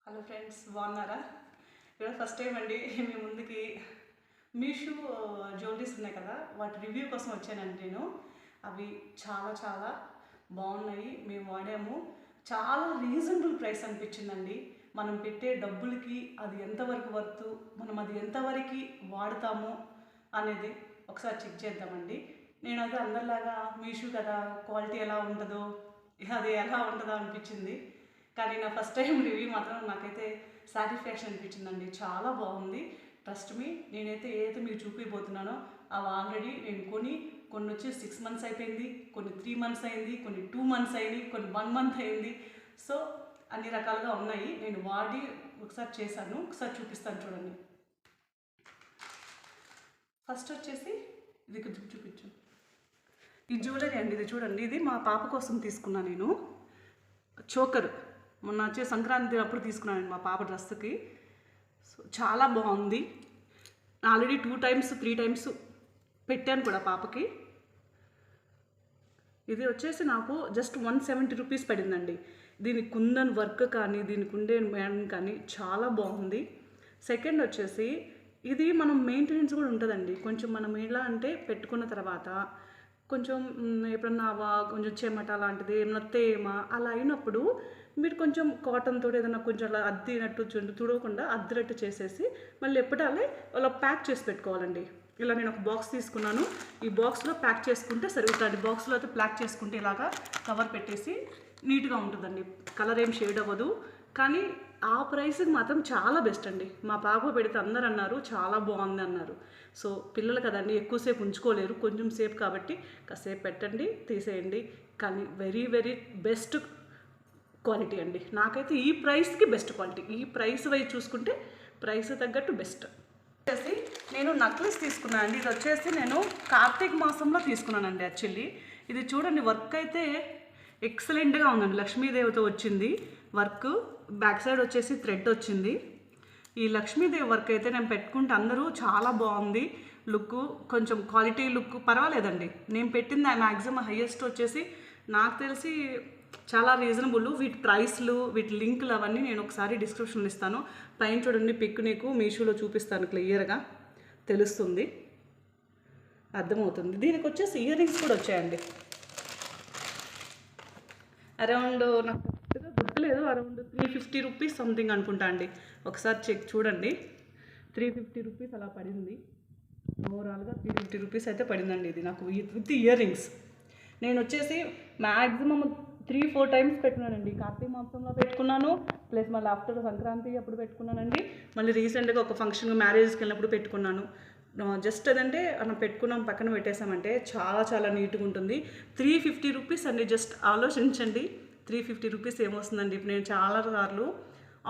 Hello friends, బాగున్నారా? ఈరోజు first time అండి మీ ముందుకి మీషో జ్యువెలరీస్ ఉన్నాయి కదా, వాటి రివ్యూ కోసం వచ్చానండి నేను. అవి చాలా చాలా బాగున్నాయి, మేము వాడాము. చాలా రీజనబుల్ ప్రైస్ అనిపించిందండి. మనం పెట్టే డబ్బులకి అది ఎంతవరకు వర్త్, మనం అది ఎంతవరకు వాడతాము అనేది ఒకసారి చెక్ చేద్దామండి. నేను అది అందరిలాగా మీషో కదా, క్వాలిటీ ఎలా ఉంటుందో, అది ఎలా ఉంటుందో అనిపించింది. కానీ నా ఫస్ట్ టైం రివ్యూ మాత్రం నాకైతే సాటిస్ఫాక్షన్ అనిపించిందండి. చాలా బాగుంది. ట్రస్ట్ మీ, నేనైతే ఏదైతే మీకు చూపిపోతున్నానో అవి ఆల్రెడీ నేను కొన్ని వచ్చి 6 months అయిపోయింది, కొన్ని 3 months అయింది, కొన్ని 2 months అయింది, కొన్ని 1 month అయింది. సో అన్ని రకాలుగా ఉన్నాయి. నేను వాడి ఒకసారి చేశాను, ఒకసారి చూపిస్తాను చూడండి. ఫస్ట్ వచ్చేసి ఇది చూపించు. ఈ జ్యువెలరీ అండి, ఇది చూడండి. ఇది మా పాప కోసం తీసుకున్నా నేను. చోకర్ మొన్న వచ్చే సంక్రాంతి అప్పుడు తీసుకున్నాను మా పాప డ్రెస్కి. సో చాలా బాగుంది. ఆల్రెడీ 2 times 3 times పెట్టాను కూడా పాపకి. ఇది వచ్చేసి నాకు జస్ట్ 170 rupees పడిందండి. దీని కుందన్ వర్క్ కానీ, దీనికి ఉండే మ్యాన్ కానీ చాలా బాగుంది. సెకండ్ వచ్చేసి ఇది మనం మెయింటెనెన్స్ కూడా ఉంటుందండి. కొంచెం మనం ఎలా అంటే పెట్టుకున్న తర్వాత కొంచెం ఎప్పుడన్నా కొంచెం చెమట లాంటిది ఏమన్నా తేమ అలా అయినప్పుడు మీరు కొంచెం కాటన్ తోటి ఏదైనా కొంచెం అలా అద్దినట్టు తుడవకుండా అద్దినట్టు చేసేసి మళ్ళీ ఎప్పటాలే అలా ప్యాక్ చేసి పెట్టుకోవాలండి. ఇలా నేను ఒక బాక్స్ తీసుకున్నాను. ఈ బాక్స్లో ప్యాక్ చేసుకుంటే సరిపోతుంది. బాక్స్లో అయితే ప్యాక్ చేసుకుంటే ఇలాగా కవర్ పెట్టేసి నీట్గా ఉంటుందండి. కలర్ ఏం షేడ్ అవ్వదు. కానీ ఆ ప్రైస్కి మాత్రం చాలా బెస్ట్ అండి. మా పాప పెడితే అందరు అన్నారు చాలా బాగుంది అన్నారు. సో పిల్లలు కదండి, ఎక్కువసేపు ఉంచుకోలేరు, కొంచెం సేపు కాబట్టి కాసేపు పెట్టండి, తీసేయండి. కానీ వెరీ వెరీ బెస్ట్ క్వాలిటీ అండి. నాకైతే ఈ ప్రైస్కి బెస్ట్ క్వాలిటీ. ఈ ప్రైస్ వైజ్ చూసుకుంటే ప్రైస్ తగ్గట్టు బెస్ట్. వచ్చేసి నేను నక్లెస్ తీసుకున్నాను అండి. ఇది వచ్చేసి నేను కార్తీక మాసంలో తీసుకున్నానండి. యాక్చువల్లీ ఇది చూడండి, వర్క్ అయితే ఎక్సలెంట్గా ఉందండి. లక్ష్మీదేవితో వచ్చింది వర్క్. బ్యాక్ సైడ్ వచ్చేసి థ్రెడ్ వచ్చింది. ఈ లక్ష్మీదేవి వర్క్ అయితే నేను పెట్టుకుంటే అందరూ చాలా బాగుంది లుక్, కొంచెం క్వాలిటీ లుక్ పర్వాలేదండి. నేను పెట్టింది మ్యాక్సిమం హైయెస్ట్ వచ్చేసి నాకు తెలిసి చాలా రీజనబుల్. వీటి ప్రైస్లు, వీటి లింకులు అవన్నీ నేను ఒకసారి డిస్క్రిప్షన్లో ఇస్తాను. పైన చూడండి పిక్, నీకు మీషోలో చూపిస్తాను, క్లియర్గా తెలుస్తుంది, అర్థమవుతుంది. దీనికి వచ్చేసి ఇయర్ రింగ్స్ కూడా వచ్చాయండి. అరౌండ్ నాకు కరెక్ట్గా గుర్తులేదు, అరౌండ్ 350 rupees సంథింగ్ అనుకుంటా అండి. ఒకసారి చెక్ చూడండి. 350 rupees అలా పడింది. ఓవరాల్గా 350 rupees అయితే పడిందండి ఇది నాకు విత్ ఇయర్ రింగ్స్. నేను వచ్చేసి మ్యాక్సిమం 3-4 times పెట్టుకున్నానండి. కార్తీక మాసంలో పెట్టుకున్నాను, ప్లస్ మళ్ళీ ఆఫ్టర్ సంక్రాంతి అప్పుడు పెట్టుకున్నానండి. మళ్ళీ రీసెంట్గా ఒక ఫంక్షన్ మ్యారేజ్కి వెళ్ళినప్పుడు పెట్టుకున్నాను. జస్ట్ అదంటే మనం పెట్టుకున్నాం, పక్కన పెట్టేసామంటే చాలా చాలా నీట్గా ఉంటుంది. 350 rupees అండి. జస్ట్ ఆలోచించండి, 350 rupees ఏమొస్తుందండి. ఇప్పుడు నేను చాలా సార్లు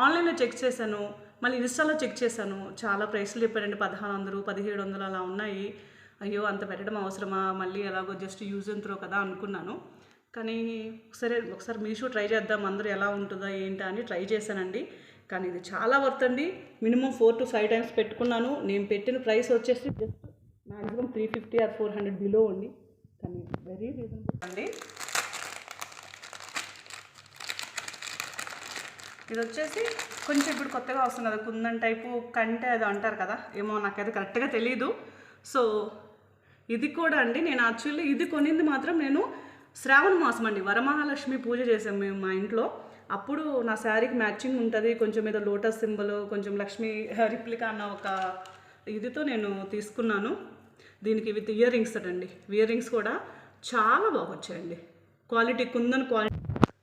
ఆన్లైన్లో చెక్ చేశాను, మళ్ళీ ఇన్స్టాలో చెక్ చేశాను. చాలా ప్రైస్లు చెప్పారండి, 1600 1700 అలా ఉన్నాయి. అయ్యో అంత పెట్టడం అవసరమా, మళ్ళీ ఎలాగో జస్ట్ యూజ్ అండ్ త్రో కదా అనుకున్నాను. కానీ ఒకసారి మీషో ట్రై చేద్దాం, అందరూ ఎలా ఉంటుందా ఏంటా అని ట్రై చేశానండి. కానీ ఇది చాలా వర్త్ అండి. మినిమం 4 to 5 times పెట్టుకున్నాను. నేను పెట్టిన ప్రైస్ వచ్చేసి జస్ట్ మ్యాక్సిమం 350 or 400 బిలో అండి. కానీ వెరీ రీజనబుల్ అండి. ఇది వచ్చేసి కొంచెం ఇప్పుడు కొత్తగా వస్తుంది కదా, కుందన్ టైపు కంటే అది అంటారు కదా, ఏమో నాకైతే కరెక్ట్గా తెలీదు. సో ఇది కూడా అండి, నేను యాక్చువల్లీ ఇది కొనింది మాత్రం నేను శ్రావణ మాసం అండి, వరమహాలక్ష్మి పూజ చేసాం మేము మా ఇంట్లో. అప్పుడు నా శారీకి మ్యాచింగ్ ఉంటుంది, కొంచెం ఏదో లోటస్ సింబల్, కొంచెం లక్ష్మీ రిప్లికా అన్న ఒక ఇదితో నేను తీసుకున్నాను. దీనికి విత్ ఇయర్ రింగ్స్ అండి. ఇయర్ రింగ్స్ కూడా చాలా బాగా వచ్చాయండి. Quality kundan quality.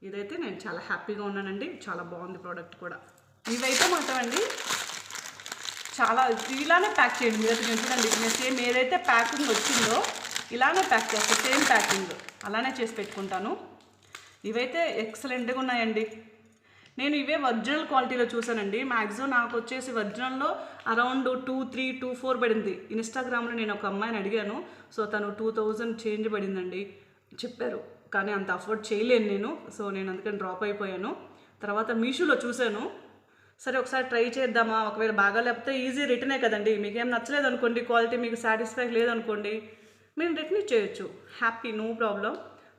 ఇదైతే నేను చాలా హ్యాపీగా ఉన్నానండి. చాలా బాగుంది ప్రోడక్ట్ కూడా. ఇవైతే మాత్రం అండి చాలా ఇలానే ప్యాక్ చేయండి. మీరు నేను చూడండి, నేను సేమ్ ఏదైతే ప్యాకింగ్ వచ్చిందో ఇలానే ప్యాక్ చేస్తాను, సేమ్ ప్యాకింగ్ అలానే చేసి పెట్టుకుంటాను. ఇవైతే ఎక్సలెంట్గా ఉన్నాయండి. నేను ఇవే ఒరిజినల్ క్వాలిటీలో చూసానండి. మ్యాక్సిమం నాకు వచ్చేసి ఒరిజినల్లో అరౌండ్ 2,324 పడింది. ఇన్స్టాగ్రామ్లో నేను ఒక అమ్మాయిని అడిగాను. సో తను 2000 చేంజ్ పడిందండి చెప్పారు. కానీ అంత అఫోర్డ్ చేయలేను నేను. సో నేను అందుకని డ్రాప్ అయిపోయాను. తర్వాత మీషోలో చూశాను, సరే ఒకసారి ట్రై చేద్దామా, ఒకవేళ బాగా లేకపోతే ఈజీ రిటర్నే కదండి. మీకేం నచ్చలేదు అనుకోండి, క్వాలిటీ మీకు సాటిస్ఫై లేదనుకోండి, మీరు రిటర్న్ ఇచ్చేయచ్చు, హ్యాపీ, నో ప్రాబ్లం.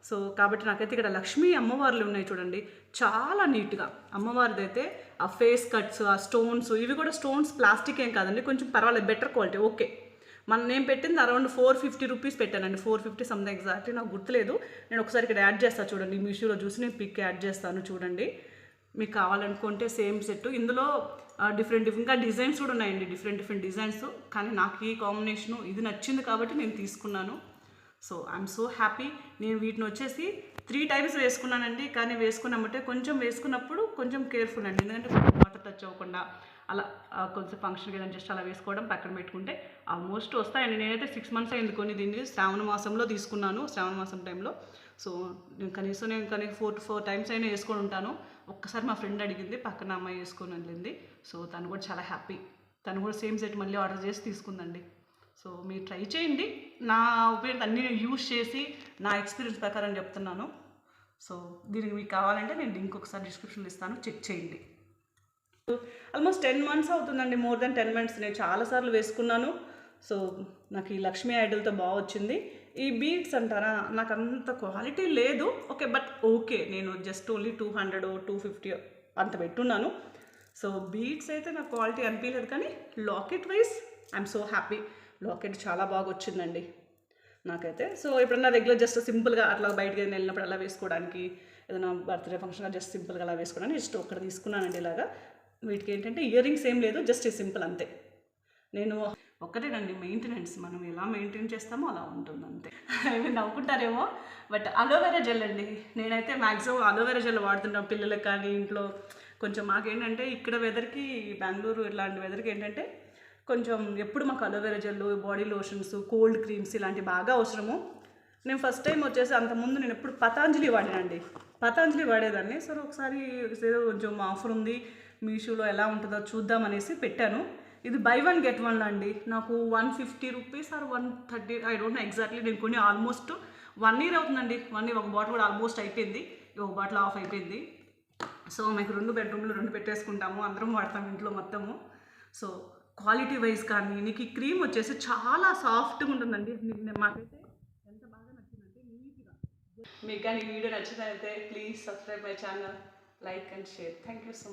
సో కాబట్టి నాకైతే ఇక్కడ లక్ష్మీ అమ్మవార్లు ఉన్నాయి చూడండి, చాలా నీట్గా. అమ్మవారిది అయితే ఆ ఫేస్ కట్స్, ఆ స్టోన్స్, ఇవి కూడా స్టోన్స్ ప్లాస్టిక్ ఏం కాదండి, కొంచెం పర్వాలేదు, బెటర్ క్వాలిటీ. ఓకే, నేను పెట్టింది అరౌండ్ 450 రూపీస్ పెట్టానండి, 450 సంథింగ్, ఎగ్జాక్ట్లీ నాకు గుర్తులేదు. నేను ఒకసారి ఇక్కడ యాడ్ చేస్తాను చూడండి, మీషోలో చూసి నేను పిక్ యాడ్ చేస్తాను చూడండి. మీకు కావాలనుకుంటే సేమ్ సెట్, ఇందులో డిఫరెంట్ ఇంకా డిజైన్స్ కూడా ఉన్నాయండి, డిఫరెంట్ డిజైన్స్. కానీ నాకు ఈ కాంబినేషను ఇది నచ్చింది కాబట్టి నేను తీసుకున్నాను. So I'm so happy. నేను వీటిని వచ్చేసి 3 టైమ్స్ వేసుకున్నానండి. కానీ వేసుకున్నామంటే కొంచెం వేసుకున్నప్పుడు కొంచెం కేర్ఫుల్ అండి, ఎందుకంటే వాటర్ టచ్ అవ్వకుండా అలా కొంచెం ఫంక్షన్కి ఏదైనా జస్ట్ అలా వేసుకోవడం, పక్కన పెట్టుకుంటే ఆల్మోస్ట్ వస్తాయండి. నేనైతే 6 months అయింది కొని, దీన్ని శ్రావణ మాసంలో తీసుకున్నాను, శ్రావణ మాసం టైంలో. సో నేను కనీసం 4 టైమ్స్ అయినా వేసుకొని ఉంటాను. ఒక్కసారి మా ఫ్రెండ్ అడిగింది, పక్కన అమ్మాయి వేసుకొని వెళ్ళింది. సో తను కూడా చాలా హ్యాపీ, తను కూడా సేమ్ సెట్ మళ్ళీ ఆర్డర్ చేసి తీసుకుందండి. సో మీరు ట్రై చేయండి, నా ఒపీనియన్ అన్నీ యూజ్ చేసి నా ఎక్స్పీరియన్స్ ప్రకారం చెప్తున్నాను. సో దీనికి మీకు కావాలంటే నేను లింక్ ఒకసారి డిస్క్రిప్షన్లో ఇస్తాను, చెక్ చేయండి. ఆల్మోస్ట్ 10 months అవుతుందండి, మోర్ దెన్ 10 months. నేను చాలాసార్లు వేసుకున్నాను. సో నాకు ఈ లక్ష్మీ ఐడల్తో బాగా వచ్చింది. ఈ బీడ్స్ అంటారా, నాకు అంత క్వాలిటీ లేదు, ఓకే, బట్ ఓకే, నేను జస్ట్ ఓన్లీ 200 250 అంత పెట్టున్నాను. సో బీడ్స్ అయితే నాకు క్వాలిటీ అనిపించలేదు, కానీ locket wise I'm so happy. Locket చాలా బాగా వచ్చిందండి నాకైతే. సో ఎప్పుడన్నా రెగ్యులర్ జస్ట్ సింపుల్గా అట్లా బయటకి వెళ్ళినప్పుడు అలా వేసుకోవడానికి, ఏదైనా బర్త్డే ఫంక్షన్గా జస్ట్ సింపుల్గా అలా వేసుకోవడానికి జస్ట్ ఒక్కటి తీసుకున్నానండి ఇలాగా. వీటికి ఏంటంటే ఇయర్ రింగ్స్ ఏం లేదు, జస్ట్ సింపుల్ అంతే. నేను ఒక్కటేనండి మెయింటెనెన్స్, మనం ఎలా మెయింటైన్ చేస్తామో అలా ఉంటుంది అంతే. మీరు నవ్వుకుంటారేమో, బట్ అలోవెరా జెల్ అండి. నేనైతే మ్యాక్సిమం అలోవెరా జెల్ వాడుతుంటాం పిల్లలకి కానీ ఇంట్లో. కొంచెం మాకేంటంటే ఇక్కడ వెదర్కి, బెంగళూరు ఇలాంటి వెదర్కి ఏంటంటే కొంచెం ఎప్పుడు మాకు aloe vera gel, body lotions, cold creams ఇలాంటివి బాగా అవసరము. నేను ఫస్ట్ టైం వచ్చేసి అంతకుముందు నేను ఎప్పుడు పతాంజలి వాడానండి, పతాంజలి వాడేదాన్ని. సో ఒకసారి ఏదో కొంచెం ఆఫర్ ఉంది మీషోలో, ఎలా ఉంటుందో చూద్దామనేసి పెట్టాను. ఇది buy 1 get 1 అండి. నాకు 150 rupees or 130, I don't know exactly. నేను కొన్ని ఆల్మోస్ట్ 1 year అవుతుందండి. 1 year, ఒక బాటిల్ కూడా ఆల్మోస్ట్ అయిపోయింది, ఒక బాటిల్ ఆఫ్ అయిపోయింది. సో మీకు 2 bedroomలు 2 పెట్టేసుకుంటాము, అందరం వాడతాం ఇంట్లో మొత్తము. సో క్వాలిటీ వైజ్ కానీ నీకు ఈ క్రీమ్ వచ్చేసి చాలా సాఫ్ట్గా ఉంటుందండి. మాకైతే ఎంత బాగా నచ్చిందంటే నీట్గా. మీకు కానీ ఈ వీడియో నచ్చినట్లయితే please subscribe my channel, like and share. Thank you so much.